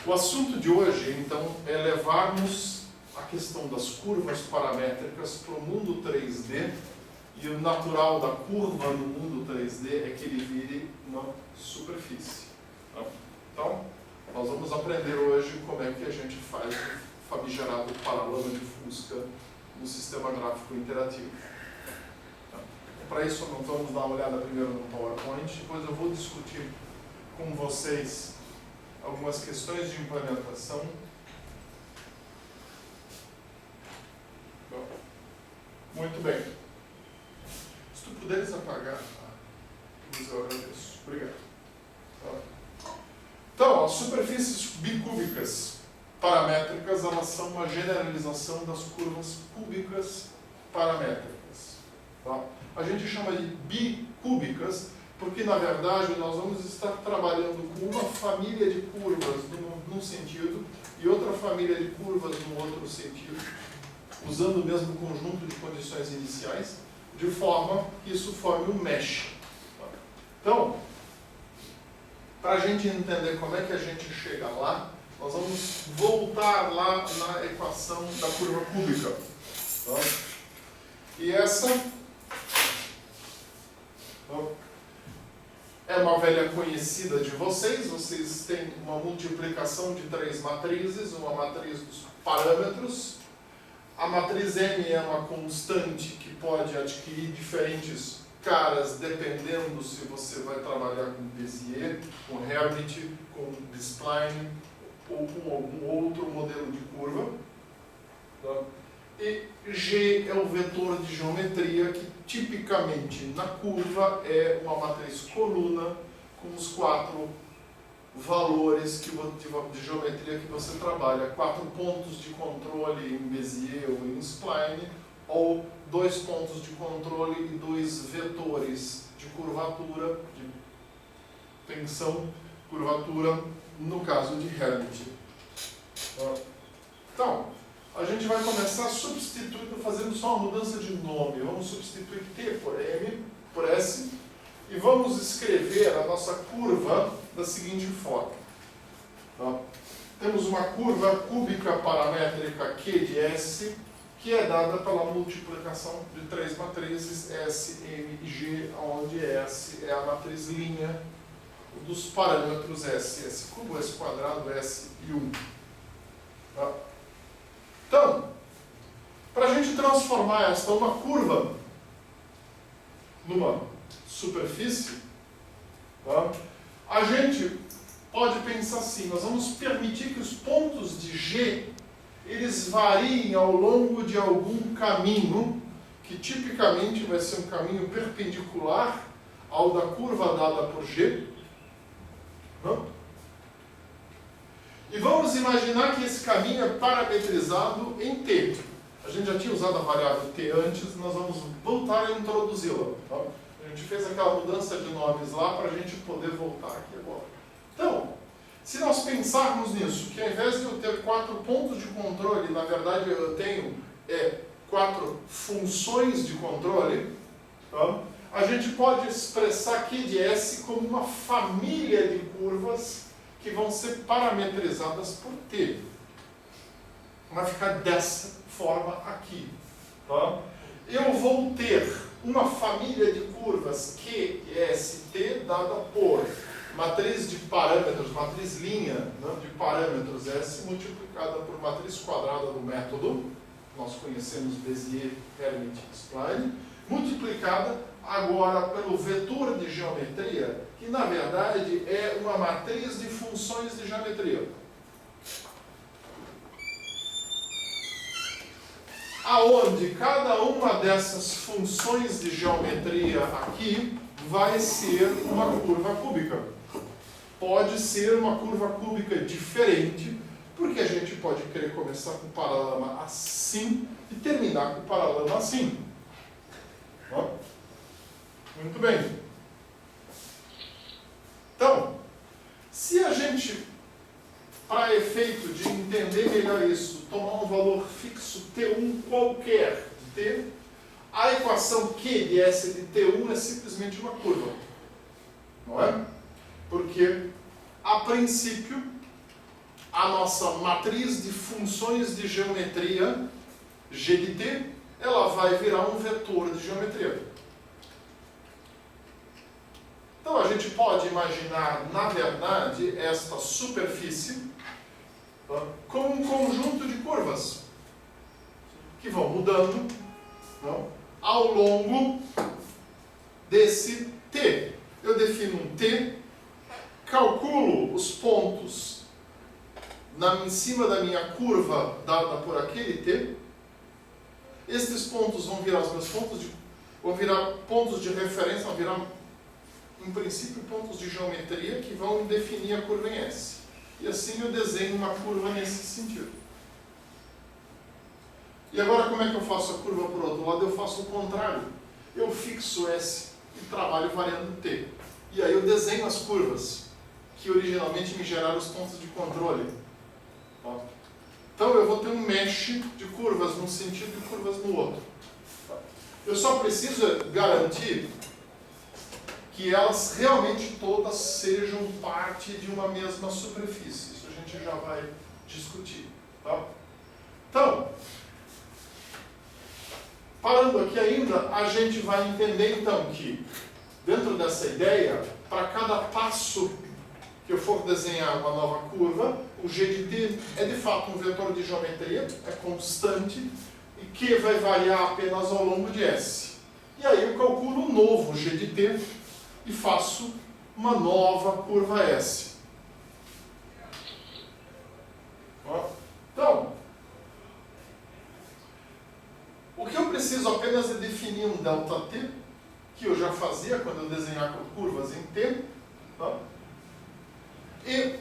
O assunto de hoje, então, é levarmos a questão das curvas paramétricas para o mundo 3D, e o natural da curva no mundo 3D é que ele vire uma superfície. Então, nós vamos aprender hoje como é que a gente faz o famigerado paralama de Fusca no sistema gráfico interativo. Para isso, nós vamos dar uma olhada primeiro no PowerPoint, depois eu vou discutir com vocês algumas questões de implementação. Muito bem. Se tu puderes apagar a luz, eu agradeço. Obrigado. Então, as superfícies bicúbicas paramétricas, elas são uma generalização das curvas cúbicas paramétricas. Tá? A gente chama de bicúbicas porque, na verdade, nós vamos estar trabalhando com uma família de curvas num sentido e outra família de curvas num outro sentido, usando o mesmo conjunto de condições iniciais, de forma que isso forme um mesh. Então, para a gente entender como é que a gente chega lá, nós vamos voltar lá na equação da curva cúbica. Tá? E essa é uma velha conhecida de vocês. Vocês têm uma multiplicação de três matrizes, uma matriz dos parâmetros. A matriz M é uma constante que pode adquirir diferentes caras dependendo se você vai trabalhar com Bézier, com Hermite, com B-spline ou com algum outro modelo de curva. Tá? E G é o vetor de geometria que tipicamente na curva é uma matriz coluna com os quatro valores de geometria que você trabalha, 4 pontos de controle em Bézier ou em spline, ou 2 pontos de controle e 2 vetores de curvatura, de tensão, curvatura, no caso de Hermite. Então, a gente vai começar substituindo, fazendo só uma mudança de nome. Vamos substituir T por M, por S, e vamos escrever a nossa curva da seguinte forma. Temos uma curva cúbica paramétrica Q de S, que é dada pela multiplicação de três matrizes S, M e G, onde S é a matriz linha dos parâmetros S, S cubo, S quadrado, S e 1. Então, para a gente transformar esta uma curva numa superfície, a gente pode pensar assim: nós vamos permitir que os pontos de G eles variem ao longo de algum caminho, que tipicamente vai ser um caminho perpendicular ao da curva dada por G. E vamos imaginar que esse caminho é parametrizado em T. A gente já tinha usado a variável T antes, nós vamos voltar a introduzi-la. Tá? A gente fez aquela mudança de nomes lá para a gente poder voltar aqui agora. Então, se nós pensarmos nisso, que ao invés de eu ter 4 pontos de controle, na verdade eu tenho 4 funções de controle, tá? A gente pode expressar Q de S como uma família de curvas que vão ser parametrizadas por T. Vai ficar dessa forma aqui. Tá? Eu vou ter uma família de curvas Q, S, T dada por matriz de parâmetros, matriz linha, né, de parâmetros S multiplicada por matriz quadrada do método, nós conhecemos Bézier, Hermite e spline, multiplicada agora pelo vetor de geometria, que na verdade é uma matriz de funções de geometria. Aonde cada uma dessas funções de geometria aqui vai ser uma curva cúbica. Pode ser uma curva cúbica diferente, porque a gente pode querer começar com o paralama assim e terminar com o paralama assim. Muito bem. Então, se a gente, para efeito de entender melhor isso, tomar um valor fixo T1 qualquer de T, a equação Q de S de T1 é simplesmente uma curva. Não é? Porque, a princípio, a nossa matriz de funções de geometria, G de t, ela vai virar um vetor de geometria. Então a gente pode imaginar, na verdade, esta superfície como um conjunto de curvas que vão mudando ao longo desse T. Eu defino um T, calculo os pontos em cima da minha curva dada por aquele T. Estes pontos vão virar os meus pontos de referência, vão virar, em princípio, pontos de geometria que vão definir a curva em S. E assim eu desenho uma curva nesse sentido. E agora como é que eu faço a curva por outro lado? Eu faço o contrário. Eu fixo S e trabalho variando T. E aí eu desenho as curvas que originalmente me geraram os pontos de controle. Então eu vou ter um mesh de curvas num sentido e curvas no outro. Eu só preciso garantir que elas realmente todas sejam parte de uma mesma superfície. Isso a gente já vai discutir. Tá? Então, parando aqui ainda, a gente vai entender então que, dentro dessa ideia, para cada passo que eu for desenhar uma nova curva, o G de t é de fato um vetor de geometria, é constante, e que vai variar apenas ao longo de S. E aí eu calculo um novo G de t e faço uma nova curva S. Então, o que eu preciso apenas é definir um ΔT, que eu já fazia quando eu desenhava curvas em T. E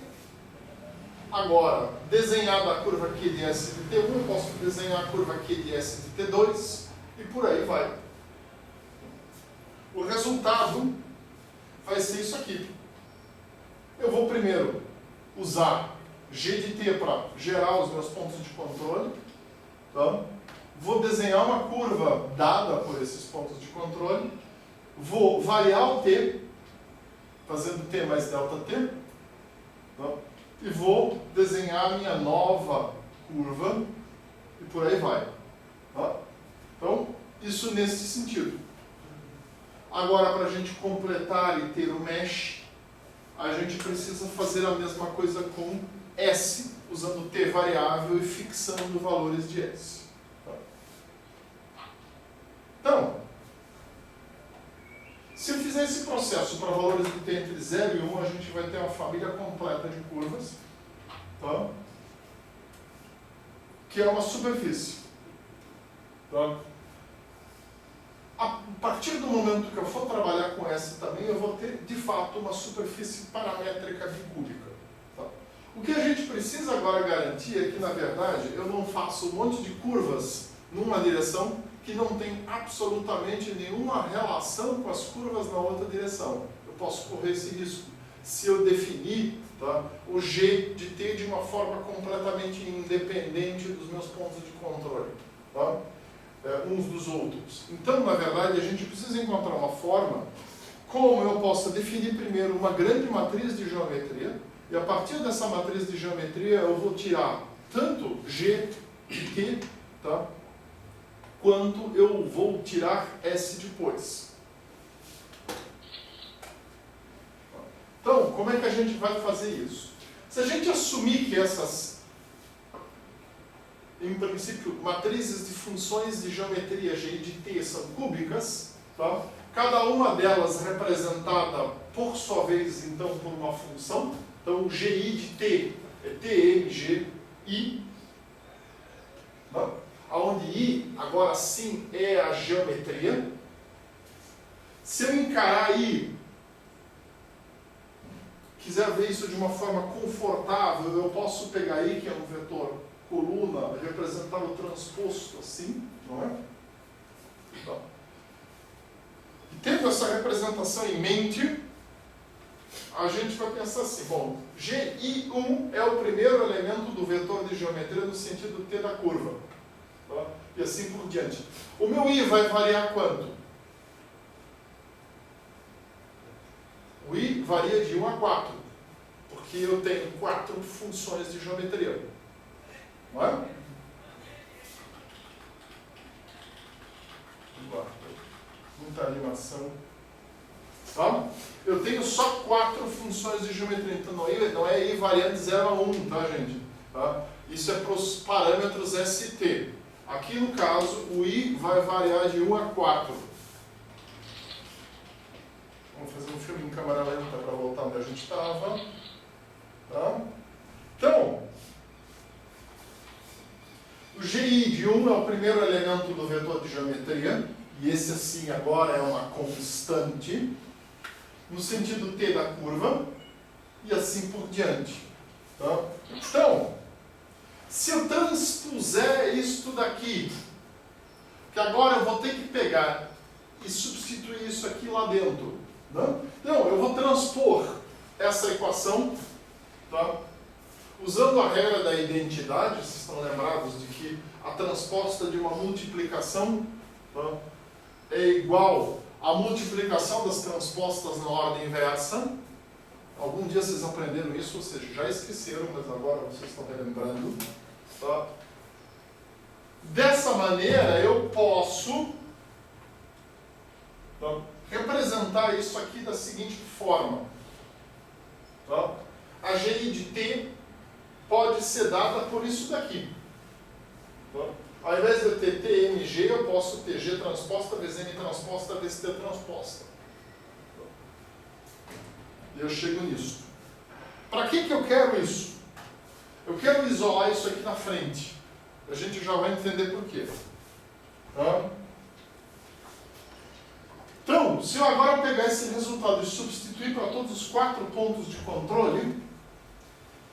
agora, desenhada a curva Q de S de T1, eu posso desenhar a curva Q de S de T2 e por aí vai. O resultado vai ser isso aqui. Eu vou primeiro usar G de T para gerar os meus pontos de controle. Vou desenhar uma curva dada por esses pontos de controle. Vou variar o T, fazendo T mais ΔT. E vou desenhar a minha nova curva e por aí vai. Então, isso nesse sentido. Agora, para a gente completar e ter o mesh, a gente precisa fazer a mesma coisa com S, usando T variável e fixando valores de S. Então, se eu fizer esse processo para valores de T entre 0 e 1, a gente vai ter uma família completa de curvas, que é uma superfície. A partir do momento que eu for trabalhar com S também, eu vou ter, de fato, uma superfície paramétrica bicúbica. O que a gente precisa agora garantir é que, na verdade, eu não faço um monte de curvas numa direção que não tem absolutamente nenhuma relação com as curvas na outra direção. Eu posso correr esse risco se eu definir o G de T de uma forma completamente independente dos meus pontos de controle, uns dos outros. Então, na verdade, a gente precisa encontrar uma forma como eu possa definir primeiro uma grande matriz de geometria, e a partir dessa matriz de geometria eu vou tirar tanto G de T, quanto eu vou tirar S depois. Então, como é que a gente vai fazer isso? Se a gente assumir que essas, em princípio, matrizes de funções de geometria G de T são cúbicas, cada uma delas representada, por sua vez, então, por uma função. Então, GI de T é TMGI, onde I, agora sim, é a geometria. Se eu encarar I, quiser ver isso de uma forma confortável, eu posso pegar I, que é um vetor coluna, representar o transposto assim, não é? E tendo essa representação em mente, a gente vai pensar assim, bom, GI1 é o primeiro elemento do vetor de geometria no sentido T da curva. E assim por diante. O meu I vai variar quanto? O I varia de 1 a 4. Porque que eu tenho 4 funções de geometria. Não é? Muita animação. Tá? Eu tenho só 4 funções de geometria, então não é I variando de 0 a 1, tá, gente? Tá? Isso é para os parâmetros ST. Aqui no caso, o I vai variar de 1 a 4. Vamos fazer um filme em câmera lenta para voltar onde a gente estava. Tá? Então, o GI de 1 é o primeiro elemento do vetor de geometria, e esse assim agora é uma constante, no sentido T da curva, e assim por diante. Tá? Então, se eu transpuser isto daqui, que agora eu vou ter que pegar e substituir isso aqui lá dentro. Né? Então, eu vou transpor essa equação, tá? Usando a regra da identidade, vocês estão lembrados de que a transposta de uma multiplicação, tá, é igual à multiplicação das transpostas na ordem inversa. Algum dia vocês aprenderam isso, ou seja, já esqueceram, mas agora vocês estão relembrando. Tá? Dessa maneira, eu posso, tá, representar isso aqui da seguinte forma. Tá? A GI de T pode ser dada por isso daqui. Tá? Ao invés de eu ter TMG, eu posso ter G transposta vezes N transposta vezes T transposta. E eu chego nisso. Para que eu quero isso? Eu quero isolar isso aqui na frente. A gente já vai entender por quê. Tá? Então, se eu agora pegar esse resultado e substituir para todos os 4 pontos de controle,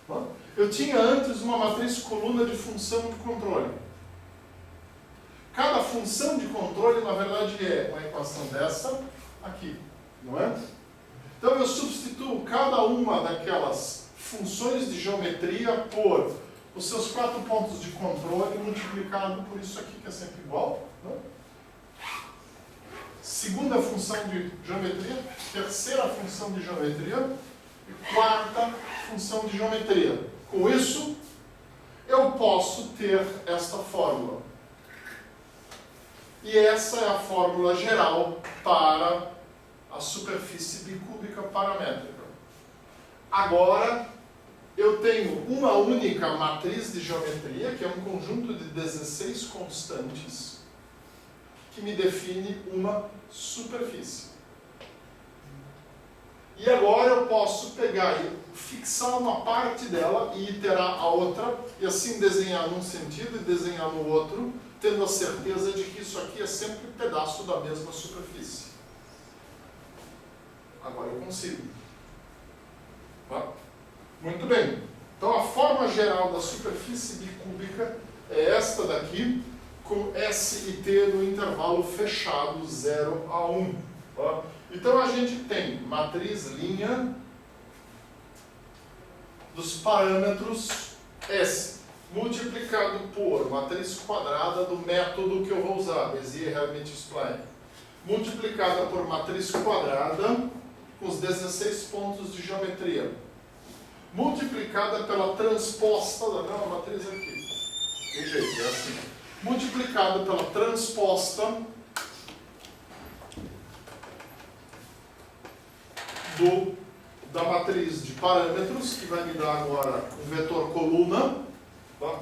tá? Eu tinha antes uma matriz coluna de função de controle. Cada função de controle, na verdade, é uma equação dessa aqui, não é? Então, eu substituo cada uma daquelas funções de geometria por os seus 4 pontos de controle multiplicado por isso aqui, que é sempre igual. Né? Segunda função de geometria, terceira função de geometria e quarta função de geometria. Com isso, eu posso ter esta fórmula. E essa é a fórmula geral para a superfície bicúbica paramétrica. Agora, eu tenho uma única matriz de geometria, que é um conjunto de 16 constantes, que me define uma superfície. E agora eu posso pegar e fixar uma parte dela e iterar a outra, e assim desenhar num sentido e desenhar no outro, tendo a certeza de que isso aqui é sempre um pedaço da mesma superfície. Agora eu consigo. Tá? Muito bem. Então a forma geral da superfície bicúbica é esta daqui, com S e T no intervalo fechado 0 a 1. Tá? Então a gente tem matriz linha dos parâmetros S, multiplicado por matriz quadrada do método que eu vou usar, Bezier-Hermite-Spline, multiplicada por matriz quadrada com os 16 pontos de geometria, multiplicada pela transposta da mesma matriz aqui. Tem jeito, é assim. Multiplicada pela transposta da matriz de parâmetros, que vai me dar agora um vetor coluna. Tá?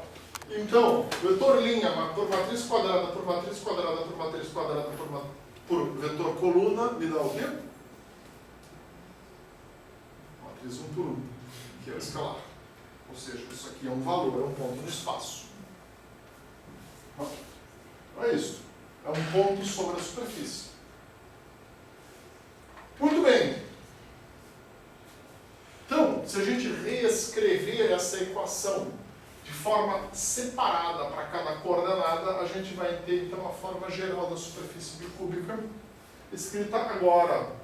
Então, vetor linha por matriz quadrada, por matriz quadrada, por matriz quadrada, por vetor coluna, me dá o quê? Matriz 1 por 1, que é o escalar. Ou seja, isso aqui é um valor, é um ponto no espaço. Não é isso. É um ponto sobre a superfície. Muito bem. Então, se a gente reescrever essa equação de forma separada para cada coordenada, a gente vai ter então a forma geral da superfície bicúbica, escrita agora.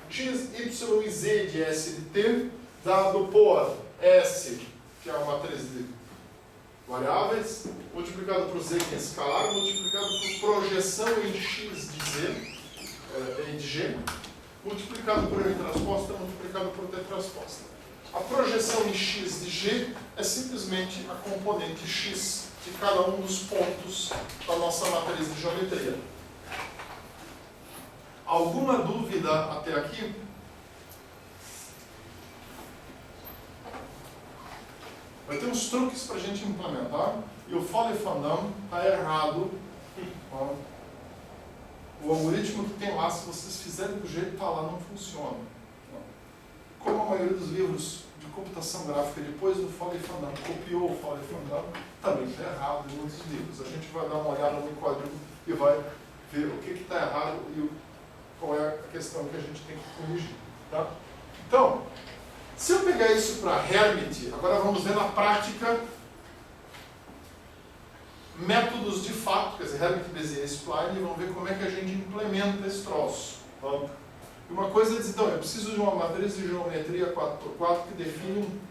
X, Y e Z de S de T, dado por S, que é uma matriz de variáveis, multiplicado por Z, que é escalar, multiplicado por projeção em X de Z, de G, multiplicado por M transposta, multiplicado por T transposta. A projeção em x de g é simplesmente a componente x de cada um dos pontos da nossa matriz de geometria. Alguma dúvida até aqui? Vai ter uns truques para a gente implementar. E o Foley-Van está errado. O algoritmo que tem lá, se vocês fizerem do jeito que está lá, não funciona. Como a maioria dos livros de computação gráfica, depois do Foley-Van copiou o Foley-Van, também está errado em outros livros. A gente vai dar uma olhada no código e vai ver o que está errado e qual é a questão que a gente tem que corrigir. Tá? Então, se eu pegar isso para Hermite, agora vamos ver na prática métodos de fato, quer dizer, Hermite, Bezier e Spline, e vamos ver como é que a gente implementa esse troço. Tá? Uma coisa é dizer, então, eu preciso de uma matriz de geometria 4x4 que define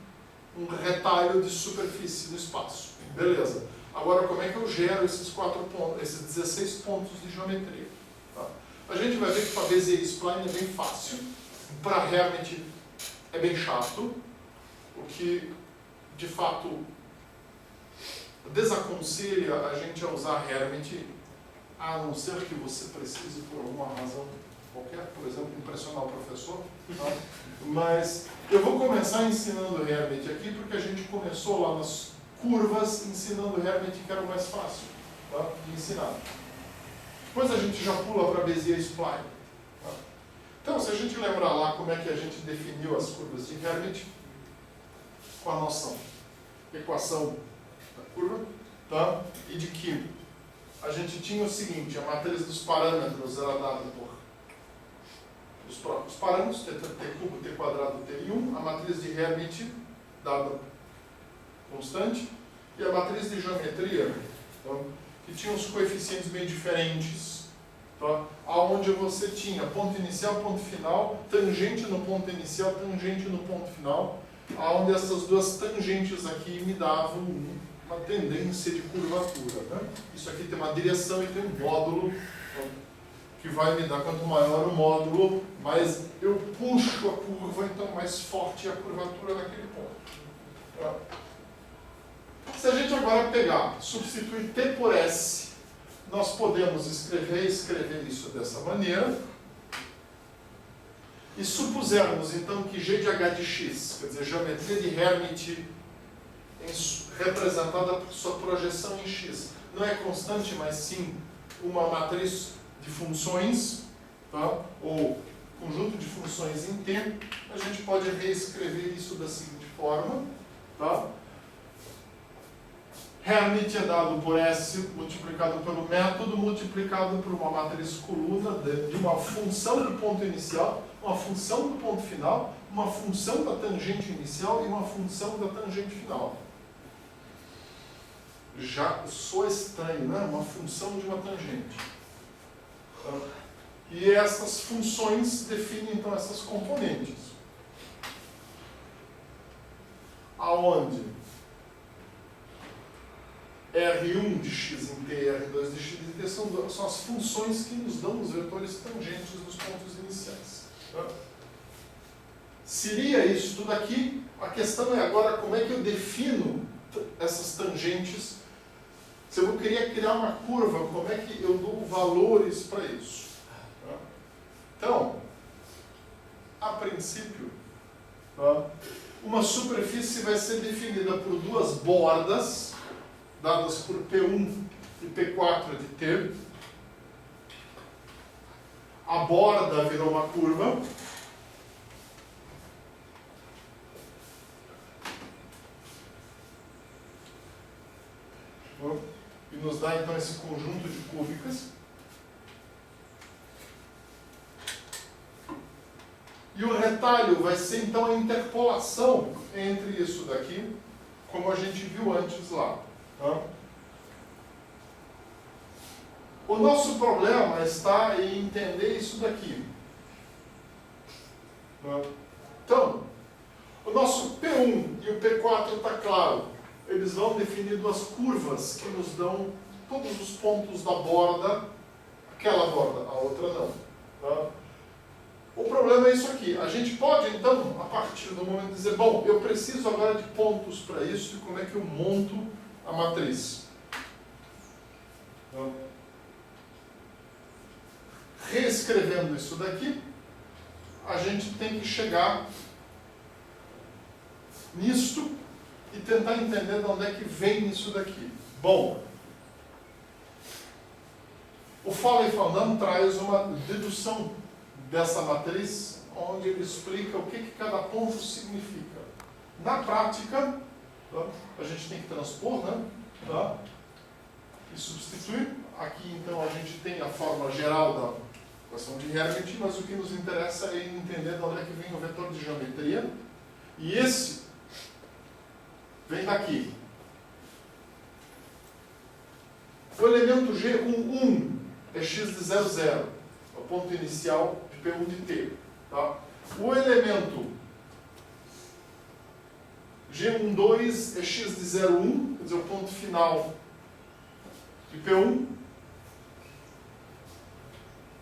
um retalho de superfície no espaço. Beleza. Agora, como é que eu gero esses 16 pontos de geometria? Tá? A gente vai ver que para Bezier e Spline é bem fácil. Para Hermite é bem chato, o que, de fato, desaconselha a gente a usar Hermite, a não ser que você precise, por alguma razão qualquer, por exemplo, impressionar o professor. Tá? Mas eu vou começar ensinando Hermite aqui, porque a gente começou lá nas curvas ensinando Hermite, que era o mais fácil, tá, de ensinar. Depois a gente já pula para Bezier e Spline. Tá? Então, se a gente lembrar lá como é que a gente definiu as curvas de Hermite, com a noção, equação da curva, tá? E de que a gente tinha o seguinte, a matriz dos parâmetros era dada por os próprios parâmetros, t cubo, t quadrado, t1, a matriz de Hermite dada constante, e a matriz de geometria, tá? Que tinha os coeficientes meio diferentes, tá? Onde você tinha ponto inicial, ponto final, tangente no ponto inicial, tangente no ponto final, onde essas duas tangentes aqui me davam uma tendência de curvatura. Né? Isso aqui tem uma direção e tem um módulo, que vai me dar, quanto maior o módulo, mais eu puxo a curva, então mais forte é a curvatura naquele ponto. Tá? Se a gente agora pegar, substituir T por S, nós podemos escrever isso dessa maneira, e supusermos então que G de H de X, quer dizer, geometria de Hermite representada por sua projeção em X, não é constante, mas sim uma matriz de funções, tá? Ou conjunto de funções em T, a gente pode reescrever isso da seguinte forma. Tá? Hermite é dado por S multiplicado pelo método, multiplicado por uma matriz coluna de uma função do ponto inicial, uma função do ponto final, uma função da tangente inicial e uma função da tangente final. Já soa estranho, né? Uma função de uma tangente. Tá? E essas funções definem então essas componentes. Aonde R1 de x em t e R2 de x em t são as funções que nos dão os vetores tangentes dos pontos iniciais. Tá? Seria isso tudo aqui. A questão é agora como é que eu defino essas tangentes. Se eu queria criar uma curva, como é que eu dou valores para isso? Tá? Então, a princípio, tá? Uma superfície vai ser definida por duas bordas, dadas por P1 e P4 de T. A borda virou uma curva. E nos dá então esse conjunto de cúbicas. E o retalho vai ser então a interpolação entre isso daqui, como a gente viu antes lá. Tá? O nosso problema está em entender isso daqui. Tá? Então, o nosso P1 e o P4 está claro. Eles vão definir duas curvas que nos dão todos os pontos da borda, aquela borda, a outra não. Tá? O problema é isso aqui. A gente pode, então, a partir do momento, dizer, bom, eu preciso agora de pontos para isso, e como é que eu monto a matriz? Então, reescrevendo isso daqui, a gente tem que chegar nisto e tentar entender de onde é que vem isso daqui. Bom, o Foley-Fandam traz uma dedução dessa matriz, onde ele explica o que cada ponto significa. Na prática, tá, a gente tem que transpor, né, tá, e substituir. Aqui, então, a gente tem a forma geral da equação de Hermite, mas o que nos interessa é entender de onde é que vem o vetor de geometria. E esse vem daqui. O elemento G11 é x de 0, 0, é o ponto inicial de P1 de T. Tá? O elemento G12 é x de 0, 1, quer dizer, o ponto final de P1.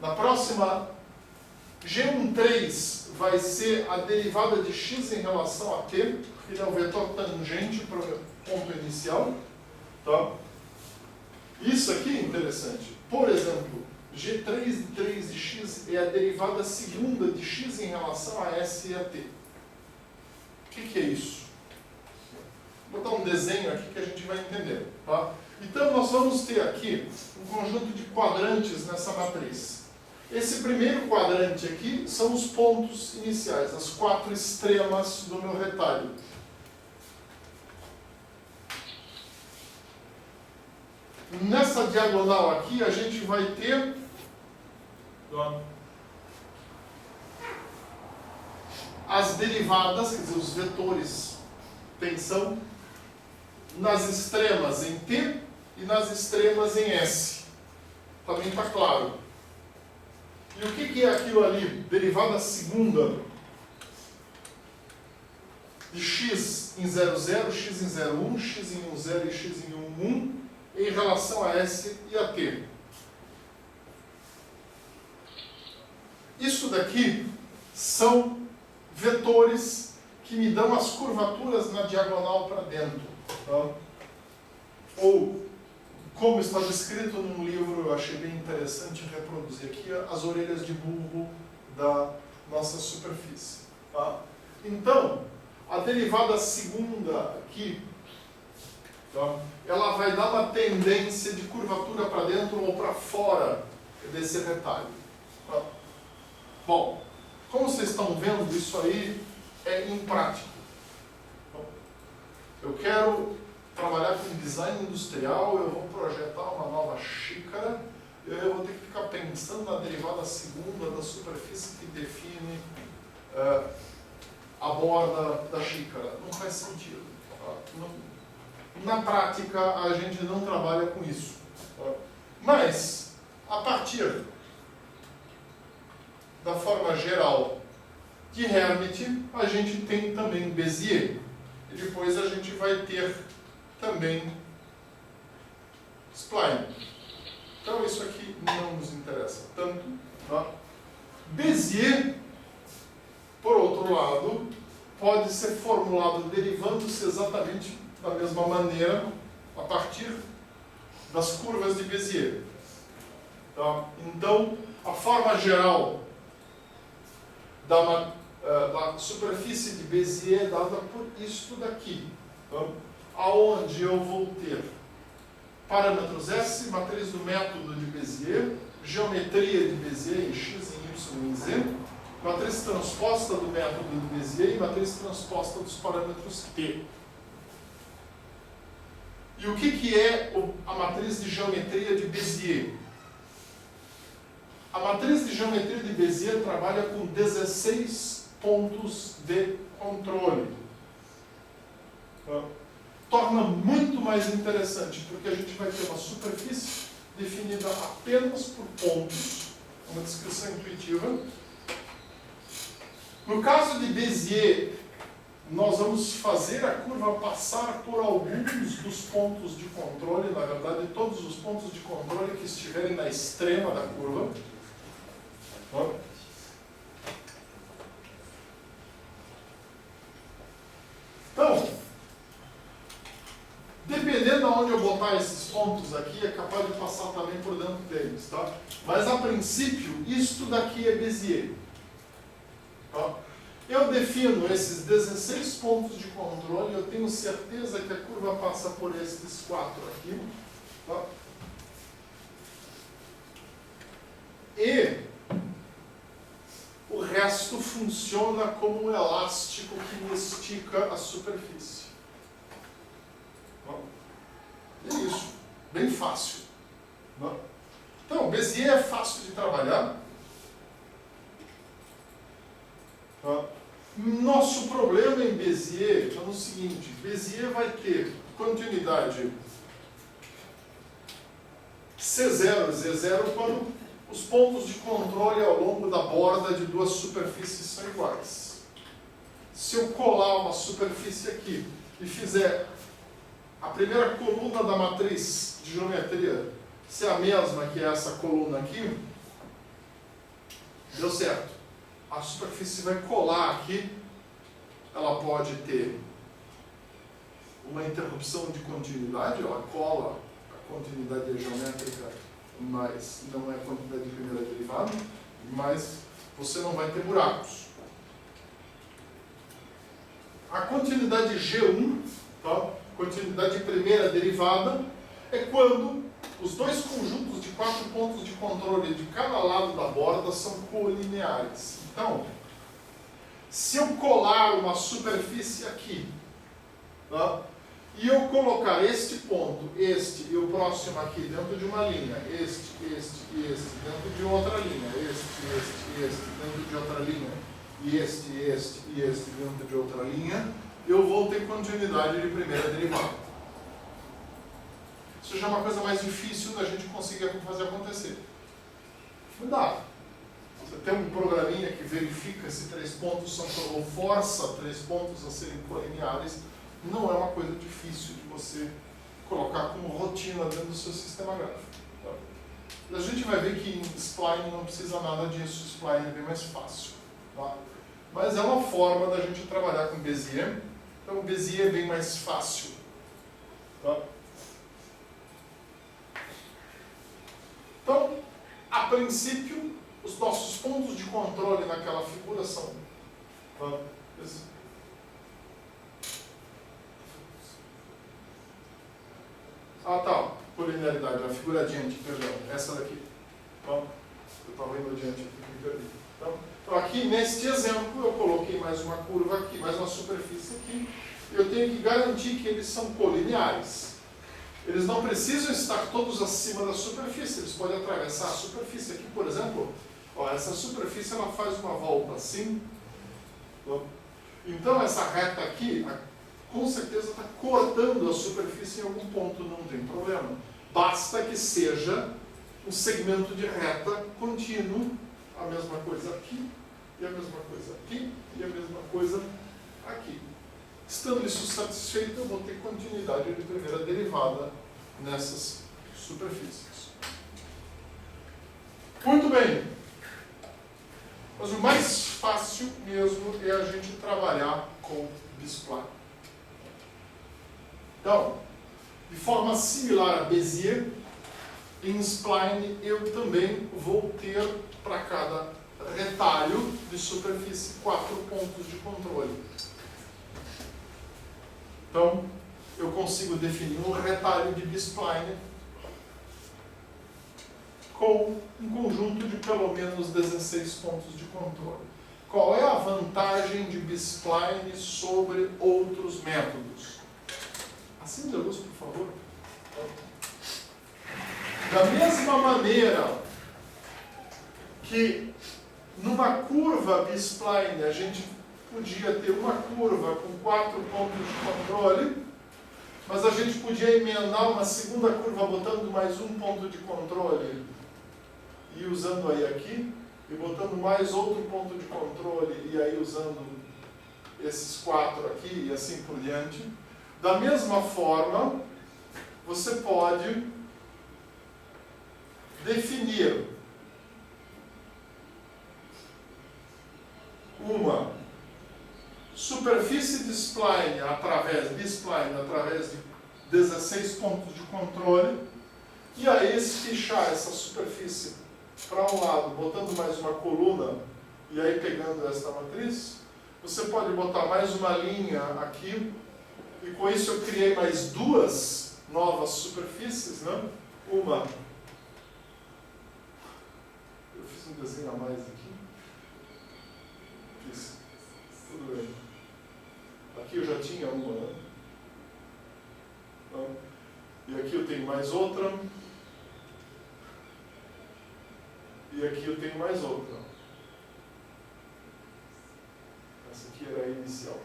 Na próxima, G13 vai ser a derivada de x em relação a t, porque ele é o vetor tangente para o ponto inicial. Tá? Isso aqui é interessante. Por exemplo, G3 de 3 de x é a derivada segunda de x em relação a s e a t. O que é isso? Vou botar um desenho aqui que a gente vai entender. Tá? Então, nós vamos ter aqui um conjunto de quadrantes nessa matriz. Esse primeiro quadrante aqui são os pontos iniciais, as 4 extremas do meu retalho. Nessa diagonal aqui, a gente vai ter as derivadas, quer dizer, os vetores tensão, nas extremas em T e nas extremas em S. Também está claro. E o que é aquilo ali? Derivada segunda de x em 0, 0, x em 0, 1, x em 1, 0 e x em 1, 1 em relação a S e a T. Isso daqui são vetores que me dão as curvaturas na diagonal para dentro. Tá? Ou, como está descrito num livro, eu achei bem interessante reproduzir aqui, as orelhas de burro da nossa superfície. Tá? Então, a derivada segunda aqui, tá, ela vai dar uma tendência de curvatura para dentro ou para fora desse retalho. Tá? Bom, como vocês estão vendo, isso aí é imprático. Eu quero trabalhar com design industrial, eu vou projetar uma nova xícara, eu vou ter que ficar pensando na derivada segunda da superfície que define a borda da xícara. Não faz sentido. Tá? Na prática, a gente não trabalha com isso. Tá? Mas, a partir da forma geral de Hermite, a gente tem também Bézier. E depois a gente vai ter também spline. Então isso aqui não nos interessa tanto. Tá? Bézier, por outro lado, pode ser formulado derivando-se exatamente da mesma maneira a partir das curvas de Bézier. Tá? Então, a forma geral da superfície de Bézier é dada por isto daqui. Tá? Aonde eu vou ter parâmetros S, matriz do método de Bézier, geometria de Bézier em x, em y e em z, matriz transposta do método de Bézier e matriz transposta dos parâmetros T. E o que é a matriz de geometria de Bézier? A matriz de geometria de Bézier trabalha com 16 pontos de controle. Torna muito mais interessante, porque a gente vai ter uma superfície definida apenas por pontos, uma descrição intuitiva. No caso de Bézier, nós vamos fazer a curva passar por alguns dos pontos de controle, na verdade, todos os pontos de controle que estiverem na extrema da curva. aonde eu botar esses pontos aqui, é capaz de passar também por dentro deles, tá? Mas a princípio, isto daqui é Bézier. Tá? Eu defino esses 16 pontos de controle, eu tenho certeza que a curva passa por esses 4 aqui. Tá? E o resto funciona como um elástico que me estica a superfície. Tá? É isso, bem fácil. Tá? Então, Bézier é fácil de trabalhar. Tá? Nosso problema em Bézier é o seguinte: Bézier vai ter continuidade C0 e Z0 quando os pontos de controle ao longo da borda de duas superfícies são iguais. Se eu colar uma superfície aqui e fizer a primeira coluna da matriz de geometria ser a mesma que essa coluna aqui, deu certo. A superfície vai colar aqui, ela pode ter uma interrupção de continuidade, ela cola, a continuidade é geométrica, mas não é a continuidade de primeira derivada, mas você não vai ter buracos. A continuidade G1, tá? Continuidade de primeira derivada, é quando os dois conjuntos de 4 pontos de controle de cada lado da borda são colineares. Então, se eu colar uma superfície aqui, tá? E eu colocar este ponto, este e o próximo aqui dentro de uma linha, este e este dentro de outra linha, este dentro de outra linha, e este dentro de outra linha, eu vou ter continuidade de primeira derivada. Isso já é uma coisa mais difícil da gente conseguir fazer acontecer. Não dá. Você tem um programinha que verifica se 3 pontos são, ou força 3 pontos a serem colineares, não é uma coisa difícil de você colocar como rotina dentro do seu sistema gráfico. Tá? A gente vai ver que em spline não precisa nada disso, spline é bem mais fácil. Tá? Mas é uma forma da gente trabalhar com Bézier. Então o Bézier é bem mais fácil. Tá? Então, a princípio, os nossos pontos de controle naquela figura são... Tá? Ah, tá. Colinearidade, a figura adiante, perdão. Essa daqui. Então, eu estava indo adiante aqui, me perdi. Então, aqui, neste exemplo, eu coloquei mais uma curva aqui, mais uma superfície aqui. Eu tenho que garantir que eles são colineares. Eles não precisam estar todos acima da superfície. Eles podem atravessar a superfície. Aqui, por exemplo, ó, essa superfície ela faz uma volta assim. Então, essa reta aqui... com certeza está cortando a superfície em algum ponto, não tem problema. Basta que seja um segmento de reta contínuo, a mesma coisa aqui, e a mesma coisa aqui, e a mesma coisa aqui. Estando isso satisfeito, eu vou ter continuidade de primeira derivada nessas superfícies. Muito bem. Mas o mais fácil mesmo é a gente trabalhar com B-spline. Então, de forma similar a Bézier, em spline eu também vou ter para cada retalho de superfície 4 pontos de controle. Então, eu consigo definir um retalho de B-spline com um conjunto de pelo menos 16 pontos de controle. Qual é a vantagem de B-spline sobre outros métodos? Acende a luz, por favor. Da mesma maneira que numa curva B-spline a gente podia ter uma curva com 4 pontos de controle, mas a gente podia emendar uma segunda curva botando mais um ponto de controle e usando aí aqui, e botando mais outro ponto de controle e aí usando esses 4 aqui e assim por diante. Da mesma forma, você pode definir uma superfície de spline B-spline através 16 pontos de controle. E aí, se fechar essa superfície para um lado, botando mais uma coluna, e aí pegando esta matriz, você pode botar mais uma linha aqui, e com isso eu criei mais duas novas superfícies, né? Uma, eu fiz um desenho a mais aqui, fiz, tudo bem. Aqui eu já tinha uma, né? Então, e aqui eu tenho mais outra, e aqui eu tenho mais outra. Essa aqui era a inicial,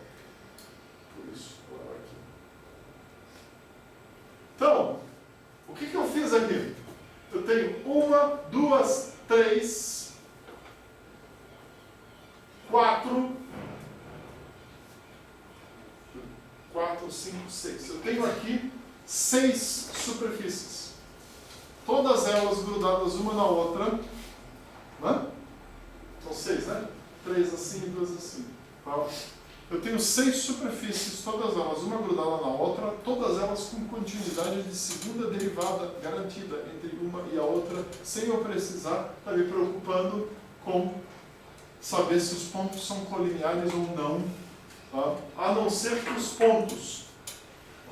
por isso ela vai aqui. Então, o que eu fiz aqui? Eu tenho 1, 2, 3, 4, 5, 6. Eu tenho aqui 6 superfícies. Todas elas grudadas uma na outra. Né? São 6, né? 3 assim e 2 assim. Tá? Eu tenho 6 superfícies, todas elas, uma grudada na outra, todas elas com continuidade de segunda derivada garantida entre uma e a outra, sem eu precisar estar me preocupando com saber se os pontos são colineares ou não, tá? A não ser que os pontos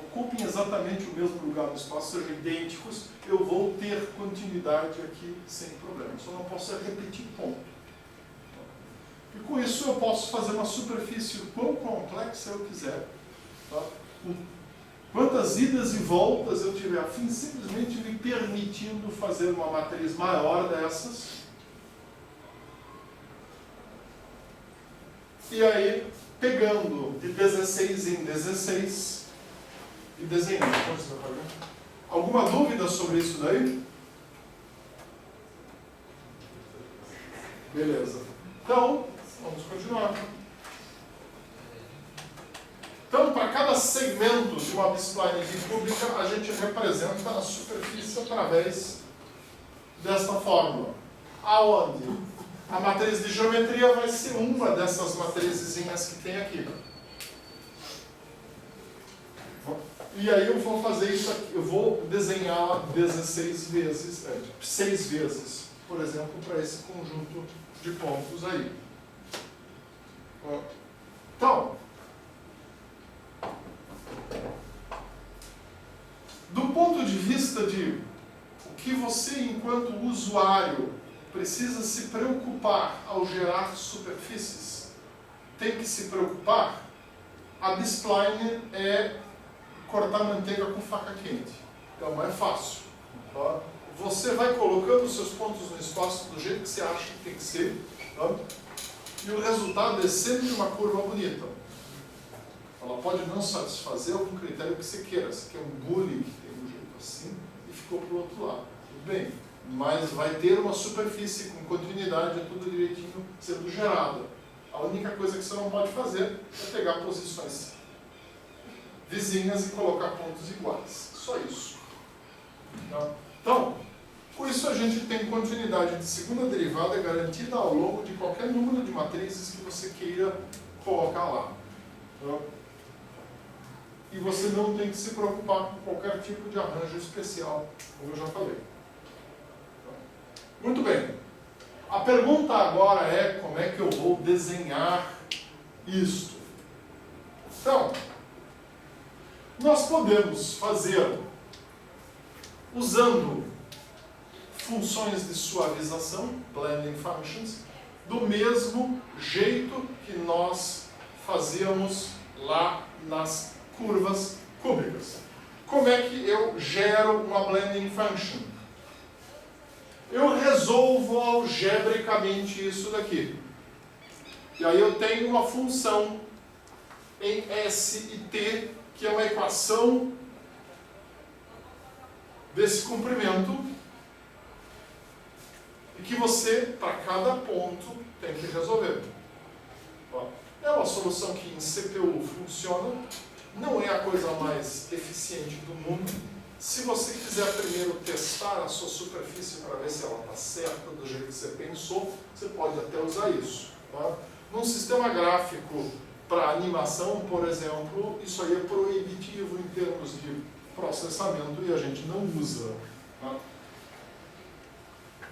ocupem exatamente o mesmo lugar no espaço, sejam idênticos, eu vou ter continuidade aqui sem problema. Só não posso repetir ponto. E com isso eu posso fazer uma superfície o quão complexa eu quiser. Tá? Quantas idas e voltas eu tiver a fim, simplesmente me permitindo fazer uma matriz maior dessas. E aí, pegando de 16 em 16 e desenhando. Alguma dúvida sobre isso daí? Beleza. Então, vamos continuar. Então, para cada segmento de uma B-spline bicúbica, a gente representa a superfície através desta fórmula. Aonde a matriz de geometria vai ser uma dessas matrizezinhas que tem aqui. E aí eu vou fazer isso aqui, eu vou desenhar 16 vezes, 6 vezes, por exemplo, para esse conjunto de pontos aí. Então, do ponto de vista de o que você, enquanto usuário, precisa se preocupar ao gerar superfícies, tem que se preocupar, a B-spline é cortar manteiga com faca quente. Então é fácil. Tá? Você vai colocando os seus pontos no espaço do jeito que você acha que tem que ser, tá? E o resultado é sempre uma curva bonita. Ela pode não satisfazer algum critério que você queira. Você quer um bullying que tem um jeito assim e ficou para o outro lado. Tudo bem, mas vai ter uma superfície com continuidade, tudo direitinho sendo gerada. A única coisa que você não pode fazer é pegar posições vizinhas e colocar pontos iguais. Só isso. Tá? Então, com isso a gente tem continuidade de segunda derivada garantida ao longo de qualquer número de matrizes que você queira colocar lá. Tá? E você não tem que se preocupar com qualquer tipo de arranjo especial, como eu já falei. Tá? Muito bem. A pergunta agora é como é que eu vou desenhar isto. Então, nós podemos fazer usando funções de suavização, blending functions, do mesmo jeito que nós fazíamos lá nas curvas cúbicas. Como é que eu gero uma blending function? Eu resolvo algebricamente isso daqui. E aí eu tenho uma função em S e T, que é uma equação desse comprimento, e que você, para cada ponto, tem que resolver. É uma solução que em CPU funciona, não é a coisa mais eficiente do mundo. Se você quiser primeiro testar a sua superfície para ver se ela está certa do jeito que você pensou, você pode até usar isso. Tá? Num sistema gráfico para animação, por exemplo, isso aí é proibitivo em termos de processamento e a gente não usa. Tá?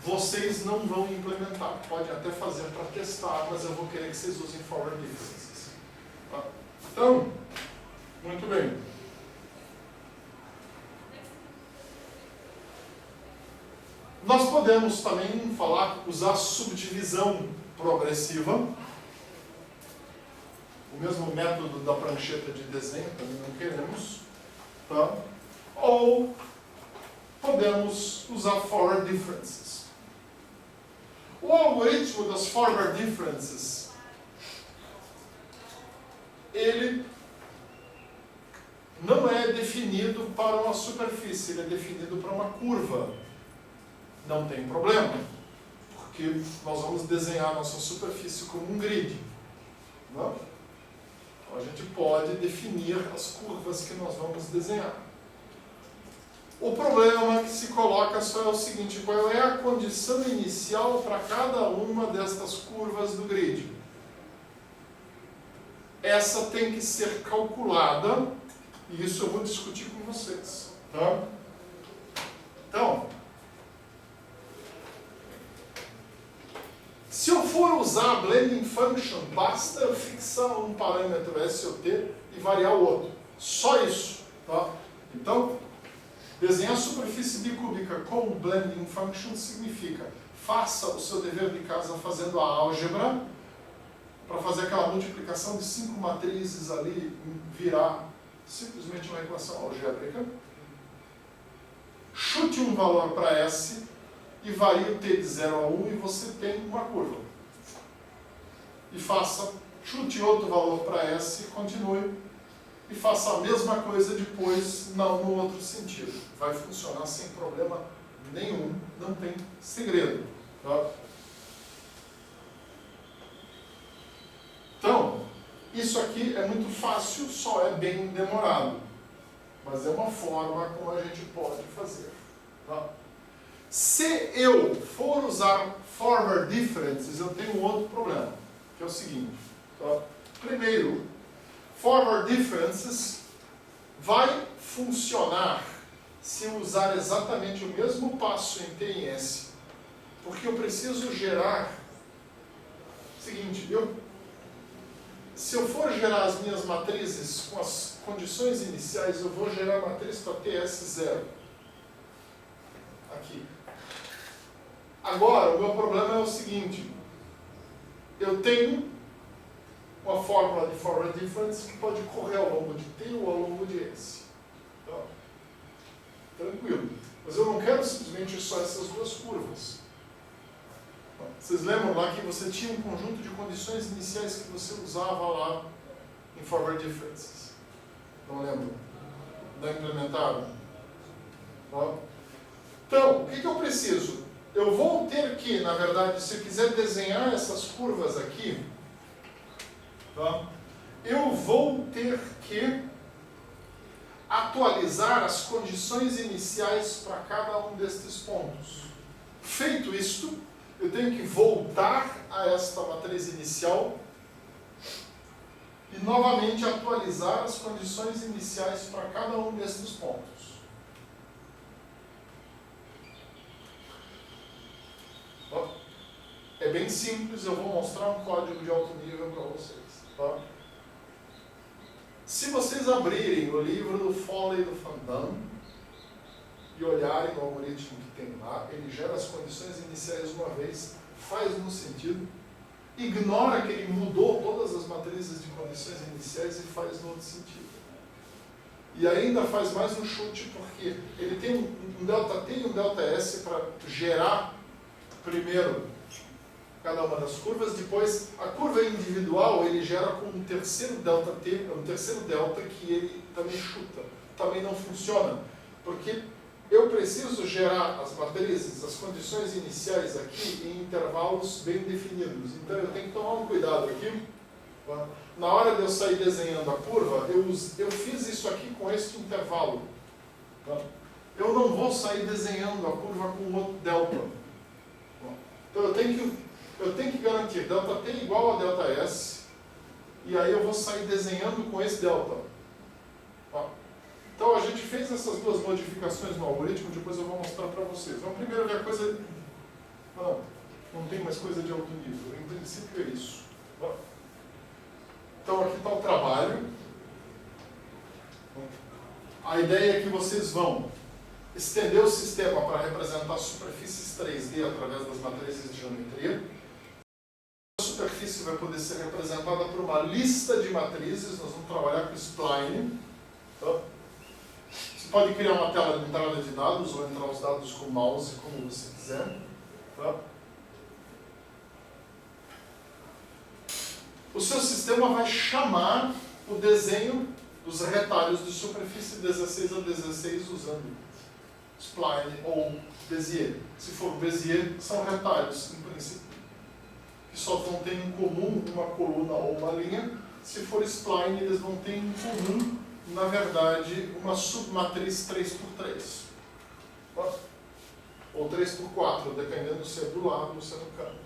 Vocês não vão implementar, podem até fazer para testar, mas eu vou querer que vocês usem forward differences. Tá? Então, muito bem. Nós podemos também usar subdivisão progressiva, o mesmo método da prancheta de desenho, também não queremos, tá? Ou podemos usar forward differences. O algoritmo das forward differences, ele não é definido para uma superfície, ele é definido para uma curva. Não tem problema, porque nós vamos desenhar a nossa superfície como um grid. Não? Então a gente pode definir as curvas que nós vamos desenhar. O problema que se coloca só é o seguinte: qual é a condição inicial para cada uma destas curvas do grid? Essa tem que ser calculada, e isso eu vou discutir com vocês. Tá? Então, se eu for usar a blending function, basta eu fixar um parâmetro S ou T e variar o outro. Só isso. Tá? Então, desenhar a superfície bicúbica com blending function significa: faça o seu dever de casa fazendo a álgebra, para fazer aquela multiplicação de 5 matrizes ali, virar simplesmente uma equação algébrica. Chute um valor para S e varie o t de 0 a 1 e você tem uma curva. E chute outro valor para S e continue. E faça a mesma coisa depois, não no outro sentido. Vai funcionar sem problema nenhum, não tem segredo. Tá? Então, isso aqui é muito fácil, só é bem demorado. Mas é uma forma como a gente pode fazer. Tá? Se eu for usar forward differences, eu tenho um outro problema, que é o seguinte. Tá? Primeiro, forward differences vai funcionar se eu usar exatamente o mesmo passo em T e S. Porque eu preciso gerar... Seguinte, se eu for gerar as minhas matrizes com as condições iniciais, eu vou gerar a matriz para TS0. Aqui. Agora, o meu problema é o seguinte. Eu tenho uma fórmula de forward difference que pode correr ao longo de T ou ao longo de S. Então, tranquilo. Mas eu não quero simplesmente só essas duas curvas. Vocês lembram lá que você tinha um conjunto de condições iniciais que você usava lá em forward differences? Não lembro? Não implementaram? Então, o que eu preciso? Eu vou ter que, na verdade, se eu quiser desenhar essas curvas aqui, tá? Eu vou ter que atualizar as condições iniciais para cada um destes pontos. Feito isto, eu tenho que voltar a esta matriz inicial e novamente atualizar as condições iniciais para cada um destes pontos. É bem simples, eu vou mostrar um código de alto nível para vocês. Tá? Se vocês abrirem o livro do Foley e do Van Damme e olharem o algoritmo que tem lá, ele gera as condições iniciais uma vez, faz um sentido, ignora que ele mudou todas as matrizes de condições iniciais e faz no outro sentido. E ainda faz mais um chute, porque ele tem um ΔT e um ΔS para gerar primeiro cada uma das curvas, depois a curva individual ele gera com um terceiro ΔT, um terceiro delta que ele também chuta, também não funciona, porque eu preciso gerar as matrizes, as condições iniciais aqui em intervalos bem definidos, então eu tenho que tomar um cuidado aqui. Tá? Na hora de eu sair desenhando a curva, eu fiz isso aqui com este intervalo. Tá? Eu não vou sair desenhando a curva com outro delta. Tá? Então eu tenho que garantir ΔT igual a ΔS, e aí eu vou sair desenhando com esse delta. Tá? Então a gente fez essas duas modificações no algoritmo, depois eu vou mostrar para vocês. Então, primeiro que a coisa... Não tem mais coisa de alto nível. Em princípio é isso. Então, aqui está o trabalho. A ideia é que vocês vão estender o sistema para representar superfícies 3D através das matrizes de geometria. A superfície vai poder ser representada por uma lista de matrizes. Nós vamos trabalhar com spline. Você pode criar uma tela de entrada de dados ou entrar os dados com o mouse, como você quiser. O seu sistema vai chamar o desenho dos retalhos de superfície 16 a 16 usando spline ou Bezier. Se for Bezier, são retalhos, em princípio, que só vão ter em comum uma coluna ou uma linha. Se for spline, eles vão ter em comum, na verdade, uma submatriz 3x3. Ou 3x4, dependendo se é do lado ou se é no canto.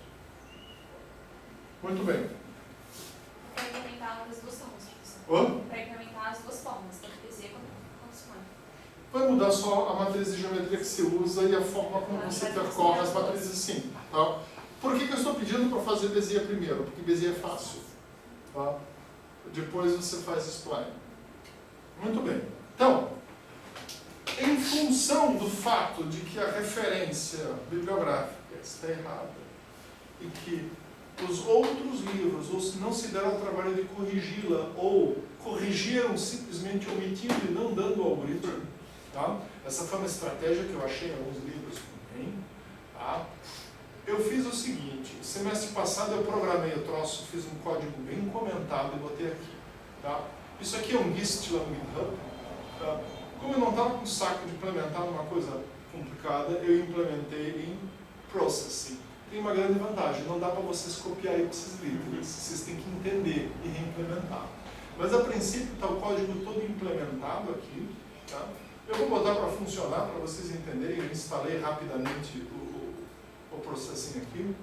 Muito bem. Para implementar as duas formas, professor. Para implementar as duas formas, tanto Bezier quanto spline. Vai mudar só a matriz de geometria que você usa e a forma como você percorre as matrizes, sim. Tá? Por que eu estou pedindo para fazer Bezier primeiro? Porque Bezier é fácil. Tá? Depois você faz spline. Muito bem. Então, em função do fato de que a referência bibliográfica está errada e que os outros livros não se deram o trabalho de corrigi-la ou corrigiram simplesmente omitindo e não dando o algoritmo, tá? Essa foi uma estratégia que eu achei em alguns livros também. Tá? Eu fiz o seguinte, semestre passado eu programei o troço, fiz um código bem comentado e botei aqui. Tá? Isso aqui é um Gist lá no GitHub. Tá? Como eu não estava com saco de implementar uma coisa complicada, eu implementei em Processing. Tem uma grande vantagem, não dá para vocês copiar aí para vocês livros, vocês têm que entender e reimplementar. Mas a princípio está o código todo implementado aqui. Tá? Eu vou botar para funcionar, para vocês entenderem. Eu instalei rapidamente o Processing aqui.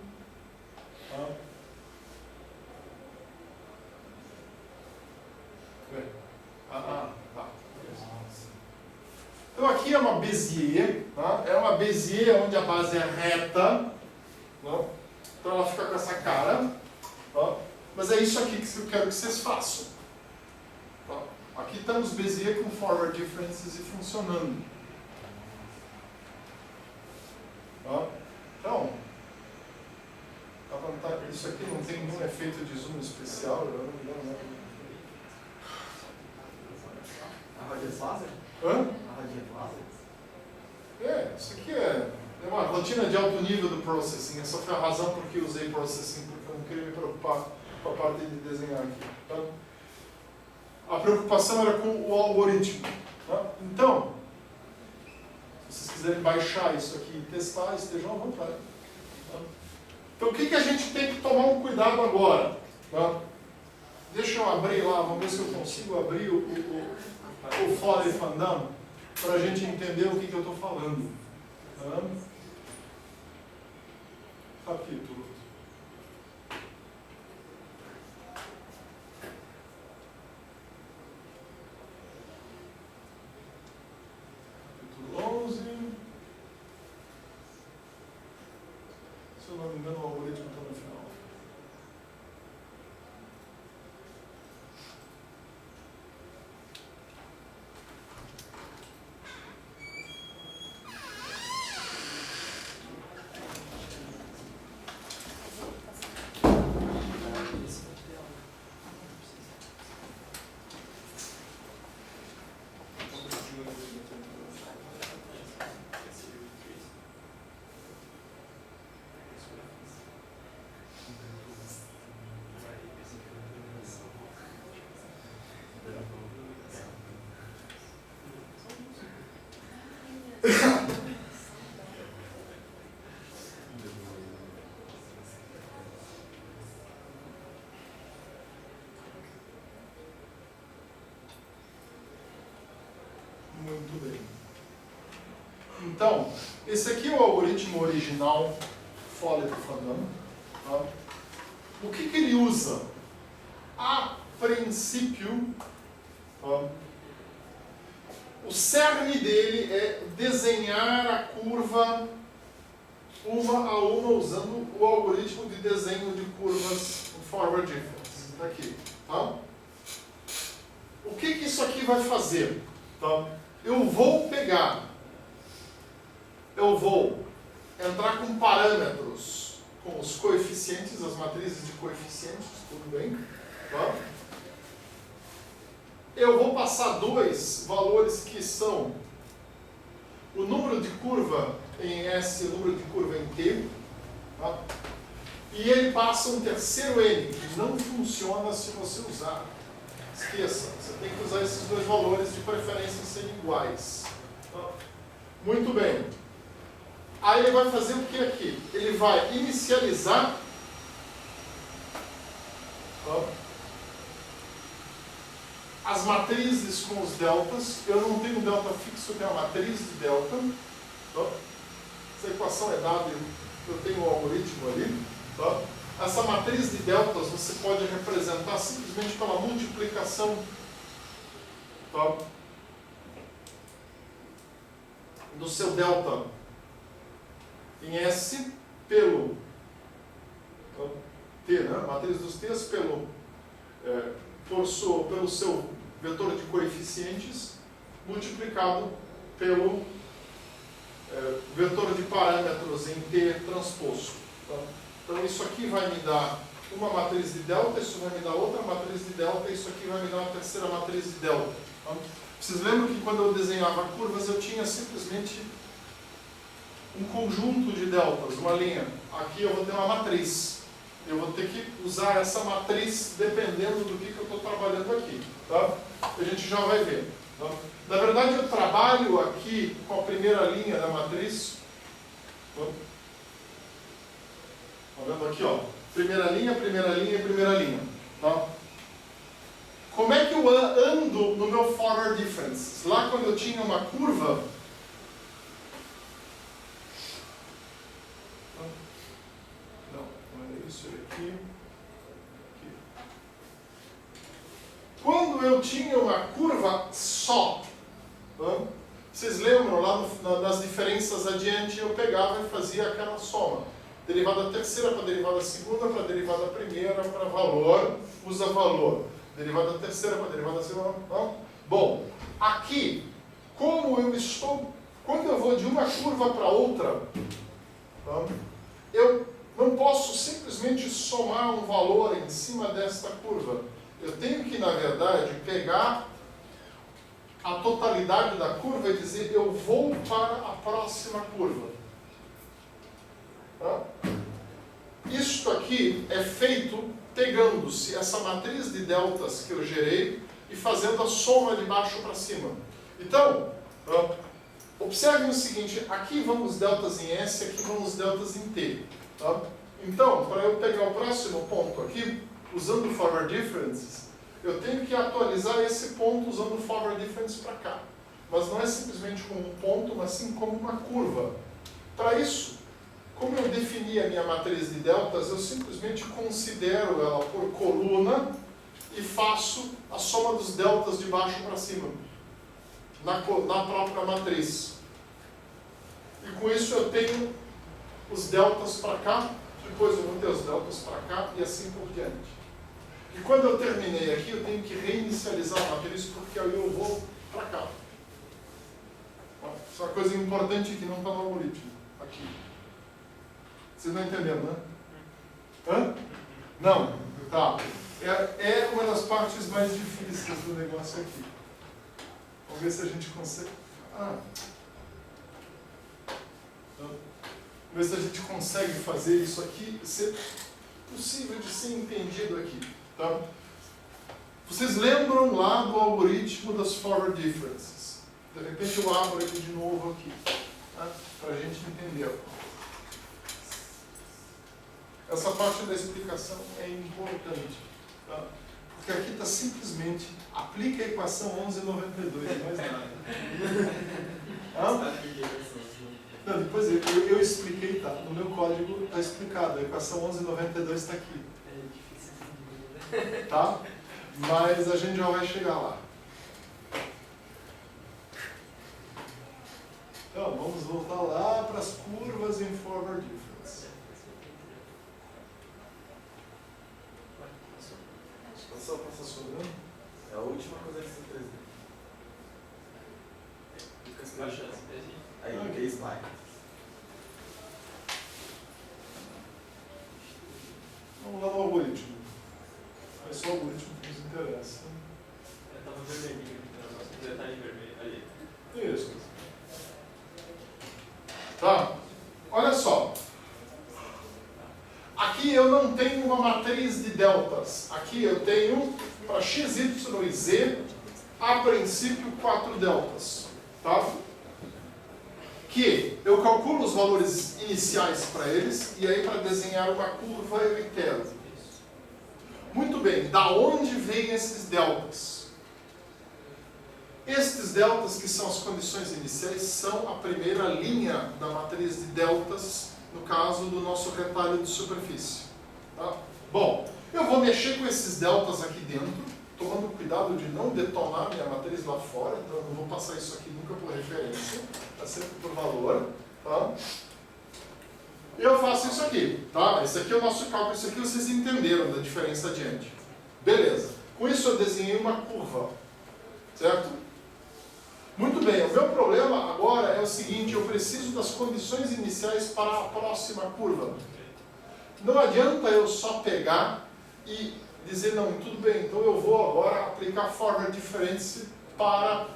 Tá? Tá. Então aqui é uma Bezier, tá? É uma Bezier onde a base é reta, tá? Então ela fica com essa cara, tá? Mas é isso aqui que eu quero que vocês façam. Tá? Aqui estamos Bezier com forward differences e funcionando. Tá? Então, a vantagem, isso aqui não tem nenhum efeito de zoom especial, né? A rodinha fácil? Hã? A rodinha fácil? Isso aqui é uma rotina de alto nível do processing. Essa foi a razão por que eu usei processing, porque eu não queria me preocupar com a parte de desenhar aqui. Tá? A preocupação era com o algoritmo. Tá? Então, se vocês quiserem baixar isso aqui e testar, estejam à vontade. Tá? Então, o que a gente tem que tomar um cuidado agora? Tá? Deixa eu abrir lá, vamos ver se eu consigo abrir o Foley Fandom para a gente entender o que eu estou falando. Tá? Capítulo. Capítulo 11. Se eu não me engano, o algoritmo está no final. Muito bem. Então, esse aqui é o algoritmo original Foley Fandom. Tá? O que ele usa? A princípio, tá? O cerne dele é desenhar a curva uma a uma usando o algoritmo de desenho de curvas forward difference. Está aqui. Tá? O que isso aqui vai fazer? Tá? Eu vou entrar com parâmetros, com os coeficientes, as matrizes de coeficientes, tudo bem? Tá? Eu vou passar dois valores que são o número de curva em S e o número de curva em T. Tá? E ele passa um terceiro N, que não funciona se você usar. Esqueça, você tem que usar esses dois valores, de preferência serem iguais. Tá? Muito bem. Aí ele vai fazer o que aqui? Ele vai inicializar as matrizes com os deltas. Eu não tenho delta fixo, eu tenho a matriz de delta. Essa equação é dada, eu tenho um algoritmo ali. Essa matriz de deltas você pode representar simplesmente pela multiplicação do seu delta em S pelo T, né? Matriz dos T's pelo seu vetor de coeficientes multiplicado pelo vetor de parâmetros em T transposto. Então isso aqui vai me dar uma matriz de delta, isso vai me dar outra matriz de delta, isso aqui vai me dar uma terceira matriz de delta. Vocês lembram que quando eu desenhava curvas eu tinha simplesmente um conjunto de deltas, uma linha. Aqui eu vou ter uma matriz. Eu vou ter que usar essa matriz dependendo do que eu estou trabalhando aqui. Tá? A gente já vai ver. Tá? Na verdade eu trabalho aqui com a primeira linha da matriz. Tá vendo aqui, ó? Primeira linha, primeira linha, primeira linha. Tá? Como é que eu ando no meu forward difference? Lá quando eu tinha uma curva, não é isso aqui. Quando eu tinha uma curva só, tá? Vocês lembram lá nas diferenças adiante, eu pegava e fazia aquela soma. Derivada terceira para derivada segunda, para derivada primeira, para valor, usa valor. Derivada terceira para derivada segunda. Não? Bom, aqui, como eu estou, quando eu vou de uma curva para outra, tá? Eu não posso simplesmente somar um valor em cima desta curva. Eu tenho que, na verdade, pegar a totalidade da curva e dizer eu vou para a próxima curva. Tá? Isto aqui é feito pegando-se essa matriz de deltas que eu gerei e fazendo a soma de baixo para cima. Então, observem o seguinte, aqui vão os deltas em S, aqui vão os deltas em T. Tá? Então, para eu pegar o próximo ponto aqui, usando forward differences, eu tenho que atualizar esse ponto usando forward difference para cá. Mas não é simplesmente como um ponto, mas sim como uma curva. Para isso, como eu defini a minha matriz de deltas, eu simplesmente considero ela por coluna e faço a soma dos deltas de baixo para cima, na própria matriz. E com isso eu tenho os deltas para cá, depois eu vou ter os deltas para cá e assim por diante. E quando eu terminei aqui, eu tenho que reinicializar a matriz, porque aí eu vou para cá. Isso é uma coisa importante que não está no algoritmo. Aqui. Vocês não entenderam, né? Hã? Não? Tá. É uma das partes mais difíceis do negócio aqui. Vamos ver se a gente consegue... Vamos ver se a gente consegue fazer isso aqui ser possível de ser entendido aqui. Tá? Vocês lembram lá do algoritmo das forward differences? De repente eu abro ele de novo aqui, tá? Para a gente entender. Essa parte da explicação é importante, tá? Porque aqui está simplesmente aplica a equação 1192, mais nada. Não, depois eu expliquei, tá? No meu código está explicado, a equação 1192 está aqui. Tá? Mas a gente já vai chegar lá. Então, vamos voltar lá para as curvas em forward difference. Passa sobrando. É a última coisa que você fez. Aí, que slide. Vamos lá no algoritmo. É só o algoritmo que nos interessa. Estava vermelhinho, um detalhe vermelho ali. Isso. Tá? Olha só. Aqui eu não tenho uma matriz de deltas. Aqui eu tenho, para x, y e z, a princípio 4 deltas. Tá? Que eu calculo os valores iniciais para eles, e aí para desenhar uma curva eu itero. Muito bem, da onde vêm esses deltas? Estes deltas, que são as condições iniciais, são a primeira linha da matriz de deltas, no caso do nosso retalho de superfície. Tá? Bom, eu vou mexer com esses deltas aqui dentro, tomando cuidado de não detonar minha matriz lá fora, então eu não vou passar isso aqui nunca por referência, tá sempre por valor. Tá? E eu faço isso aqui. Tá? Esse aqui é o nosso cálculo, isso aqui vocês entenderam da diferença adiante. Beleza. Com isso eu desenhei uma curva. Certo? Muito bem, o meu problema agora é o seguinte, eu preciso das condições iniciais para a próxima curva. Não adianta eu só pegar e dizer, não, tudo bem, então eu vou agora aplicar forward difference para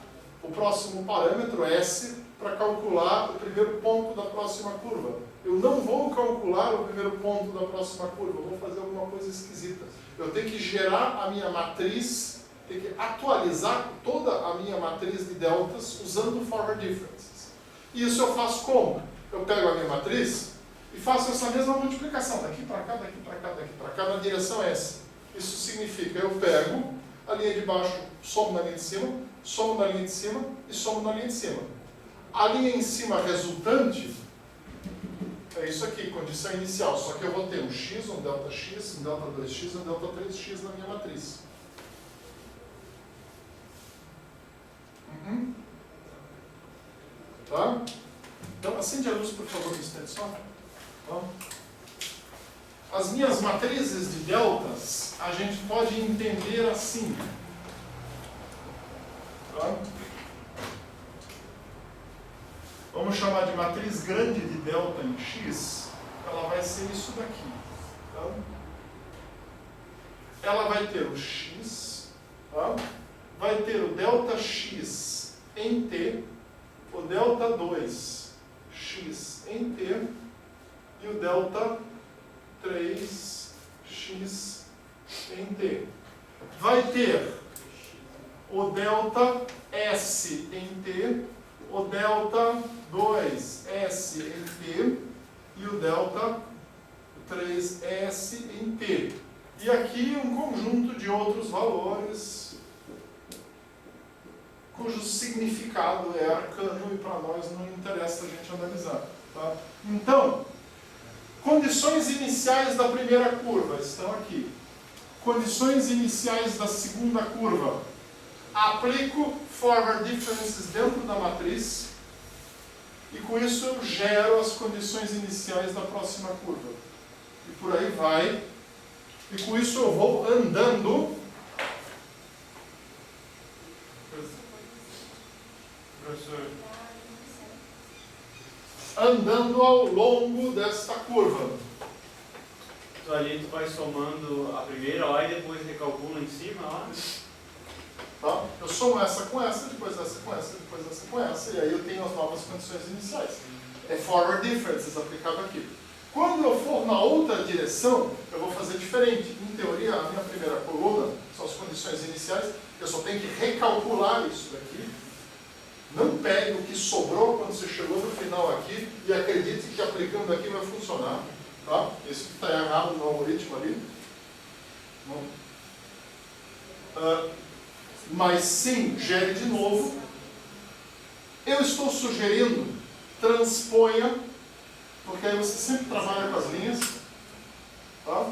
o próximo parâmetro S para calcular o primeiro ponto da próxima curva. Eu não vou calcular o primeiro ponto da próxima curva, eu vou fazer alguma coisa esquisita. Eu tenho que gerar a minha matriz, tenho que atualizar toda a minha matriz de deltas usando forward differences. E isso eu faço como? Eu pego a minha matriz e faço essa mesma multiplicação, daqui para cá, daqui para cá, daqui para cá, na direção S. Isso significa, eu pego a linha de baixo, somo na linha de cima, somo na linha de cima e somo na linha de cima. A linha em cima resultante é isso aqui, condição inicial, só que eu vou ter um x, um delta x, um delta 2x, um delta 3x na minha matriz. Tá? Então, acende a luz, por favor, no instante só. Tá? As minhas matrizes de deltas, a gente pode entender assim. Tá? Vamos chamar de matriz grande de delta em x. Ela vai ser isso daqui. Tá? Ela vai ter o x, tá? Vai ter o delta x em t, o delta 2x em t e o delta 3x em t. Vai ter o delta s em t, o delta 2s em t e o delta 3s em t. E aqui um conjunto de outros valores cujo significado é arcano e para nós não interessa a gente analisar. Tá? Então, condições iniciais da primeira curva estão aqui. Condições iniciais da segunda curva. Aplico forward differences dentro da matriz e com isso eu gero as condições iniciais da próxima curva. E por aí vai. E com isso eu vou andando. Andando ao longo desta curva. Então ali tu vai somando a primeira lá e depois recalcula em cima lá. Tá? Eu somo essa com essa, depois essa com essa, depois essa com essa, e aí eu tenho as novas condições iniciais. É forward differences aplicado aqui. Quando eu for na outra direção, eu vou fazer diferente. Em teoria, a minha primeira coluna são as condições iniciais, eu só tenho que recalcular isso daqui. Não pegue o que sobrou quando você chegou no final aqui e acredite que aplicando aqui vai funcionar. Tá? Isso que está errado no algoritmo ali. Mas sim, gere de novo. Eu estou sugerindo, transponha, porque aí você sempre trabalha com as linhas. Tá?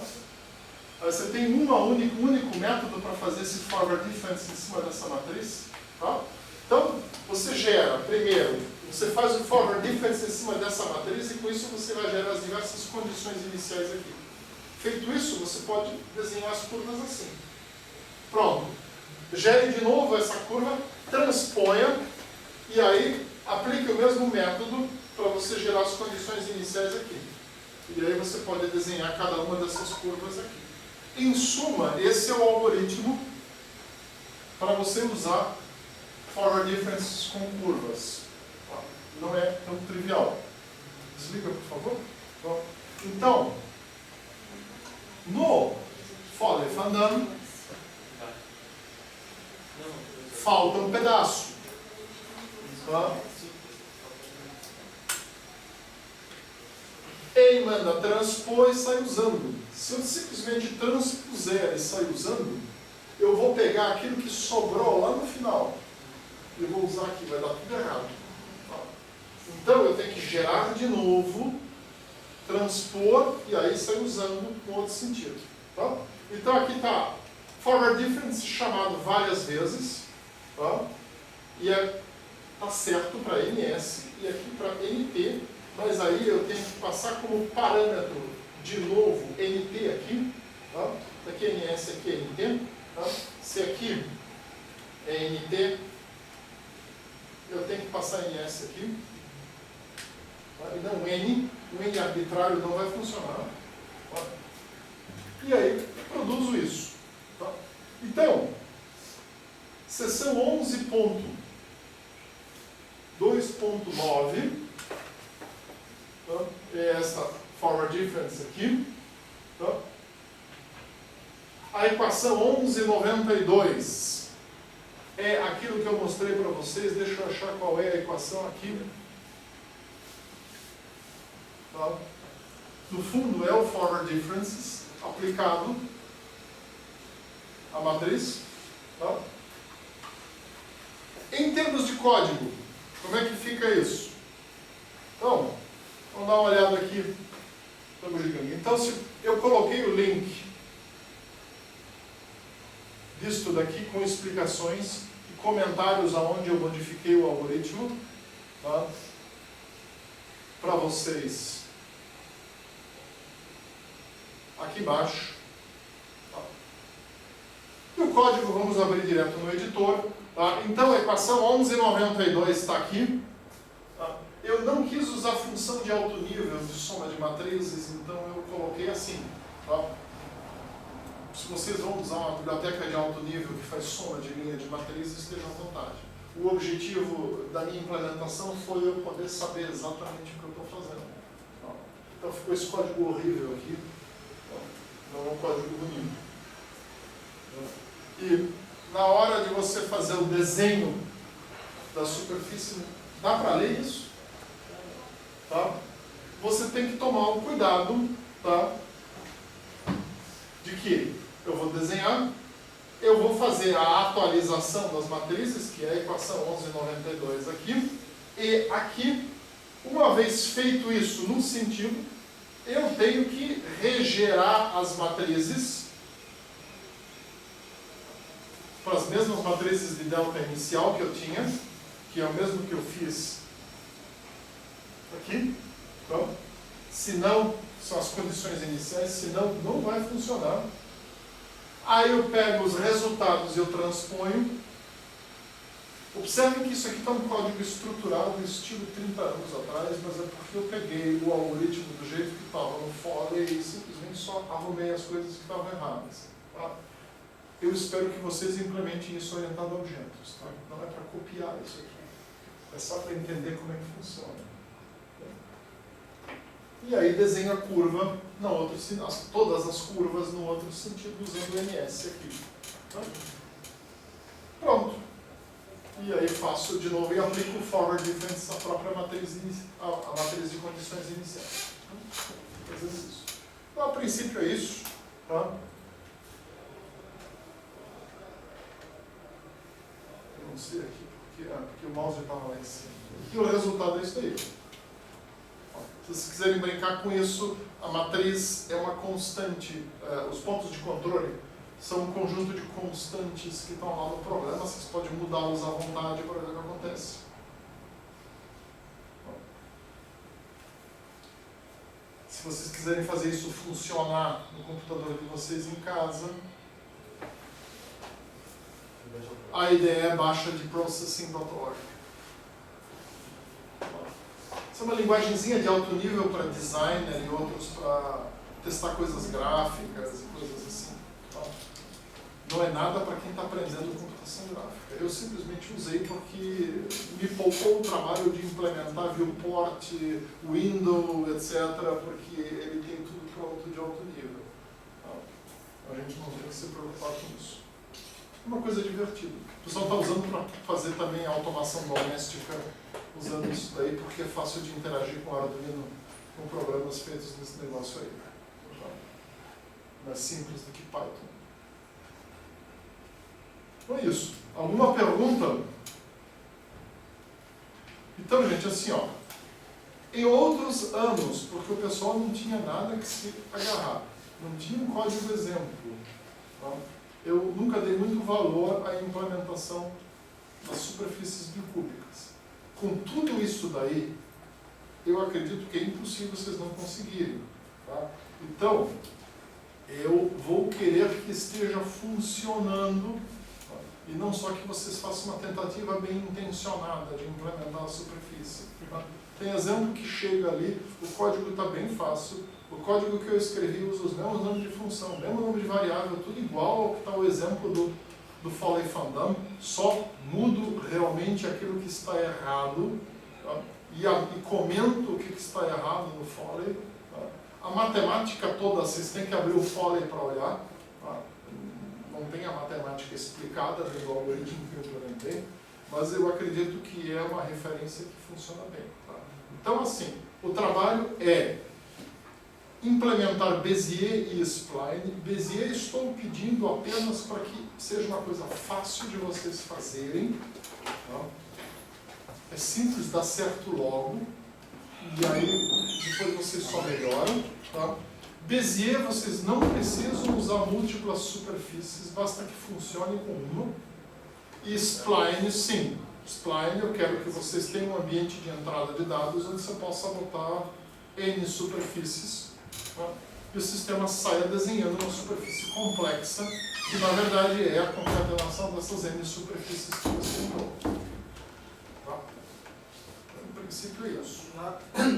Aí você tem um único método para fazer esse forward difference em cima dessa matriz. Tá? Então, você gera primeiro Você faz o forward difference em cima dessa matriz e com isso você vai gerar as diversas condições iniciais aqui. Feito isso, você pode desenhar as curvas assim. Pronto. Gere de novo essa curva, transponha e aí aplique o mesmo método para você gerar as condições iniciais aqui. E aí você pode desenhar cada uma dessas curvas aqui. Em suma, esse é o algoritmo para você usar forward differences com curvas. Não é tão trivial. Desliga, por favor. Bom, então, no Foley Fandom, falta um pedaço. Tá? Ele manda transpor e sai usando. Se eu simplesmente transpuser e sair usando, eu vou pegar aquilo que sobrou lá no final. E vou usar aqui, vai dar tudo errado. Então eu tenho que gerar de novo, transpor e aí sair usando no outro sentido. Tá? Então aqui está forward difference chamado várias vezes. Tá? E está certo para NS e aqui para NT. Mas aí eu tenho que passar como parâmetro de novo NT aqui. Tá? Aqui é NS, aqui é NT. Tá? Se aqui é NT, eu tenho que passar NS aqui. Tá? E não N. O N arbitrário não vai funcionar. Tá? E aí produzo isso. Tá? Então, seção 11.2.9 é essa forward difference aqui. Tá? A equação 1192 é aquilo que eu mostrei para vocês. Deixa eu achar qual é a equação aqui. Tá? No fundo é o forward differences aplicado à matriz. Tá? Em termos de código, como é que fica isso? Então, vamos dar uma olhada aqui. Então, se eu coloquei o link disto daqui com explicações e comentários aonde eu modifiquei o algoritmo, tá? Para vocês aqui embaixo. Tá? E o código vamos abrir direto no editor. Tá? Então a equação 1192 está aqui. Tá? Eu não quis usar função de alto nível de soma de matrizes, então eu coloquei assim. Tá? Se vocês vão usar uma biblioteca de alto nível que faz soma de linha de matrizes, estejam à vontade. O objetivo da minha implementação foi eu poder saber exatamente o que eu estou fazendo. Tá? Então ficou esse código horrível aqui. Não é um código bonito. E na hora de você fazer o desenho da superfície, dá para ler isso? Tá? Você tem que tomar um cuidado, tá? De que eu vou desenhar, eu vou fazer a atualização das matrizes, que é a equação 1192 aqui, e aqui, uma vez feito isso no sentido, eu tenho que regerar as matrizes para as mesmas matrizes de delta inicial que eu tinha, que é o mesmo que eu fiz aqui. Então, se não, são as condições iniciais, senão não vai funcionar. Aí eu pego os resultados e eu transponho. Observem que isso aqui está um código estruturado, estilo 30 anos atrás, mas é porque eu peguei o algoritmo do jeito que estava no Foley e simplesmente só arrumei as coisas que estavam erradas. Tá? Eu espero que vocês implementem isso orientado a objetos. Tá? Não é para copiar isso aqui. É só para entender como é que funciona. E aí desenho a curva na outra, todas as curvas no outro sentido, usando o MS aqui. Tá? Pronto. E aí faço de novo e aplico o forward difference à própria matriz, a matriz de condições iniciais. Fazendo isso. Então, a princípio é isso. Tá? Eu não sei aqui, porque o mouse estava lá em cima. E o resultado é isso aí. Se vocês quiserem brincar com isso, a matriz é uma constante. Os pontos de controle são um conjunto de constantes que estão lá no programa. Vocês podem mudá-los à vontade para ver o que acontece. Se vocês quiserem fazer isso funcionar no computador de vocês em casa, a ideia é baixa de processing.org. Essa é uma linguagenzinha de alto nível para designer e outros para testar coisas gráficas e coisas assim. Tá? Não é nada para quem está aprendendo computação gráfica. Eu simplesmente usei porque me poupou o trabalho de implementar viewport, window, etc., porque ele tem tudo pronto de alto nível. Tá? A gente não tem que se preocupar com isso. É uma coisa divertida. O pessoal está usando para fazer também a automação doméstica, usando isso daí, porque é fácil de interagir com Arduino, com programas feitos nesse negócio aí. Tá? Mais simples do que Python. Então é isso. Alguma pergunta? Então, gente, assim, ó. Em outros anos, porque o pessoal não tinha nada que se agarrar, não tinha um código exemplo, tá? Eu nunca dei muito valor à implementação das superfícies bicúbicas. Com tudo isso daí, eu acredito que é impossível vocês não conseguirem. Tá? Então, eu vou querer que esteja funcionando, tá? E não só que vocês façam uma tentativa bem intencionada de implementar a superfície. Tá? Tem exemplo que chega ali, o código está bem fácil, o código que eu escrevi usa os mesmos nomes de função, o mesmo nome de variável, tudo igual ao que está o exemplo do Foley Fandom, só mudo realmente aquilo que está errado, tá? E comento o que está errado no Foley. Tá? A matemática toda, vocês têm que abrir o Foley para olhar. Tá? Não tem a matemática explicada do algoritmo que eu implementei, mas eu acredito que é uma referência que funciona bem. Tá? Então, assim, o trabalho é implementar Bezier e Spline. Bezier estou pedindo apenas para que seja uma coisa fácil de vocês fazerem. Tá? É simples, dá certo logo. E aí, depois vocês só melhoram. Tá? Bezier, vocês não precisam usar múltiplas superfícies, basta que funcione com uma. E Spline, sim. Spline, eu quero que vocês tenham um ambiente de entrada de dados onde você possa botar N superfícies. E o sistema saia desenhando uma superfície complexa, que na verdade é a concatenação dessas N superfícies que você entrou. Tá? Então, no princípio é isso.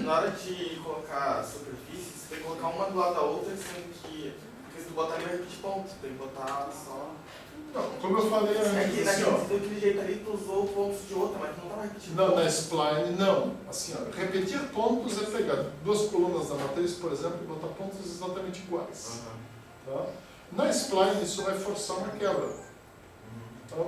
Na hora de colocar superfícies, você tem que colocar uma do lado da outra, sendo que, porque se tu botar, ele vai repetir pontos, tem que botar só... Não, como eu falei antes, assim, ó, daquele jeito ali, tu usou pontos de outra, mas tu não estava repetindo não, pontos. na Spline, não. Assim, ó, repetir pontos é pegar duas colunas da matriz, por exemplo, e botar pontos exatamente iguais. Tá? Na Spline, isso vai forçar uma quebra. Tá?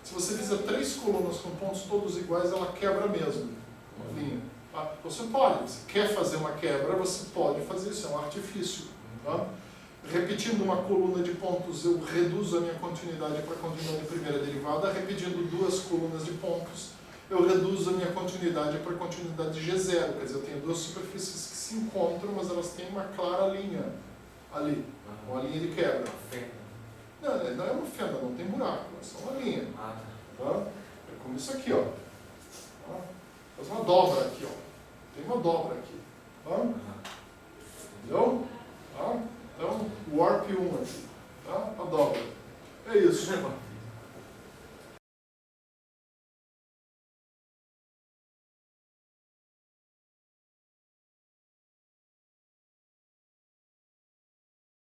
Se você fizer 3 colunas com pontos todos iguais, ela quebra mesmo uma linha. Tá? Você pode, você quer fazer uma quebra, você pode fazer isso, é um artifício. Tá? Repetindo uma coluna de pontos, eu reduzo a minha continuidade para a continuidade primeira derivada. Repetindo 2 colunas de pontos, eu reduzo a minha continuidade para a continuidade de G0. Quer dizer, eu tenho 2 superfícies que se encontram, mas elas têm uma clara linha ali, uma linha de quebra. Não, não é uma fenda, não tem buraco, é só uma linha. Tá? É como isso aqui, ó. Tá? Faz uma dobra aqui, ó. Tem uma dobra aqui. Tá? Entendeu? Tá? Então, warp 1 aqui, tá? A dobra. É isso.